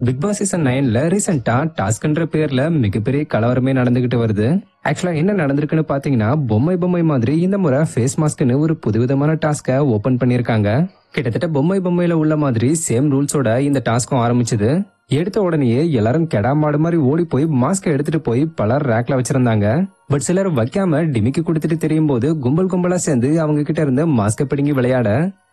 Big Boss season 9ல ரீசெண்டா டாஸ்க்ன்ற பேர்ல மிகப்பெரிய கலவரமே நடந்துகிட்டு வருது. ஆக்சுவலா என்ன நடந்திருக்குன்னு பாத்தீங்கன்னா, பொம்மை மாதிரி இந்த முறை ஃபேஸ் மாஸ்க்னு ஒரு புதுவிதமான டாஸ்க ஓபன் பண்ணிருக்காங்க. கிட்டத்தட்ட பொம்மையில உள்ள மாதிரி சேம் ரூல்ஸோட இந்த டாஸ்க்கும் ஆரம்பிச்சது. எடுத்த உடனேயே எல்லாரும் கெடாமாடு மாதிரி ஓடி போய் மாஸ்க எடுத்துட்டு போய் பலர் ரேக்ல வச்சிருந்தாங்க. பட் சிலர் வைக்காம டிமிக்கி கொடுத்துட்டு தெரியும் போது கும்பலா சேர்ந்து அவங்க கிட்ட இருந்து மாஸ்க பிடுங்கி விளையாட,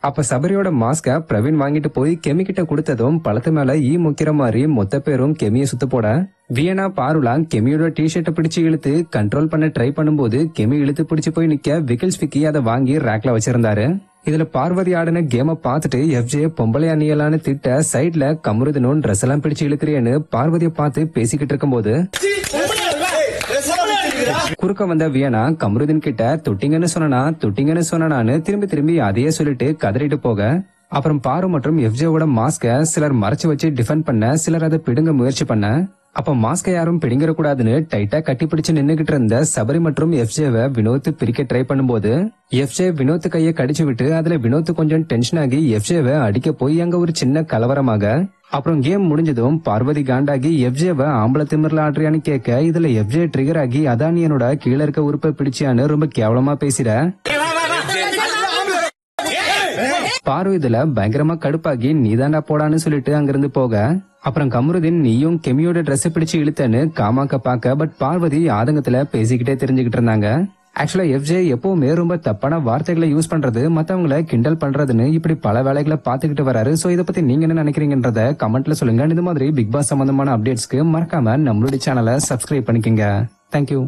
அப்ப சபரியோட மாஸ்க பிரவீன் வாங்கிட்டு போய் கெமி கிட்ட கொடுத்ததும் பழத்து மேல ஈ முக்கிற மாதிரி மொத்த பேரும் கெமியை சுத்த போட, வியனா பாருலா கெமியோட டி-ஷர்ட்டை பிடிச்சு இழுத்து கண்ட்ரோல் பண்ண ட்ரை பண்ணும்போது கெமி இழுத்து பிடிச்சு போய் நிக்க விக்கில்ஸ் விக்கி அதை வாங்கி ரேக்ல வச்சிருந்தாரு. இதுல பார்வதி ஆடின கேம பாத்துட்டு எஃப்ஜே பொம்பளை அணியலான்னு திட்ட சைட்ல கமருதனும் ட்ரெஸ் எல்லாம் பிடிச்சு இழுக்கிறியன்னு பார்வதியை பார்த்து பேசிக்கிட்டு இருக்கும் போது குறுக்க வந்த வியனா கமருதன் கிட்ட தொட்டிங்கன்னு சொன்னான்னு திரும்பி அதையே சொல்லிட்டு கதறிட்டு போக, அப்புறம் பாரு மற்றும் எஃப்ஜேவோட மாஸ்க சிலர் மறைச்சு வச்சு டிஃபெண்ட் பண்ண, சிலர் அதை பிடுங்க முயற்சி பண்ண, அப்ப மாஸ்க யாரும் பிடிங்கிற கூடாதுன்னு டைட்டா கட்டி பிடிச்சு நின்னுகிட்டு இருந்த சபரி மற்றும் எஃப்ஜேவை வினோத் பிரிக்க ட்ரை பண்ணும்போது எஃப்ஜே வினோத் கையை கடிச்சு விட்டு அதுல வினோத் கொஞ்சம் டென்ஷன் ஆகி எஃப்ஜேவை அடிக்க போய் அங்க ஒரு சின்ன கலவரமாக, அப்புறம் கேம் முடிஞ்சதும் பார்வதி காண்டாகி எஃப்ஜேவை ஆம்பளை திமிர்ல ஆடுறியான்னு கேட்க, இதுல எஃப்ஜே ட்ரிகர் ஆகி அதான் என்னோட கீழ இருக்க உறுப்பை பிடிச்சியான்னு ரொம்ப கேவலமா பேசிட, பாரு இதுல பயங்கரமா கடுப்பாகி நீதாண்டா போடான்னு சொல்லிட்டு அங்கிருந்து போக, அப்புறம் கமருதீன் நீயும் கெமியோட ட்ரெஸ் பிடிச்சு இழுத்தன்னு காமாக்க பாக்க, பட் பார்வதி ஆதங்கத்துல பேசிக்கிட்டே தெரிஞ்சுக்கிட்டு இருந்தாங்க. ஆக்சுவலா எஃப்ஜே எப்பவுமே ரொம்ப தப்பான வார்த்தைகளை யூஸ் பண்றது, மத்தவங்களை கிண்டல் பண்றதுன்னு இப்படி பல வேலைகளை பாத்துக்கிட்டு வராரு. சோ இதை பத்தி நீங்க என்ன நினைக்கிறீங்கன்றத கமெண்ட்ல சொல்லுங்க. இது மாதிரி பிக் பாஸ் சம்பந்தமான அப்டேட்ஸ்க்கு மறக்காம நம்மளுடைய சேனலை சப்ஸ்கிரைப் பண்ணிக்கங்க. தேங்க்யூ.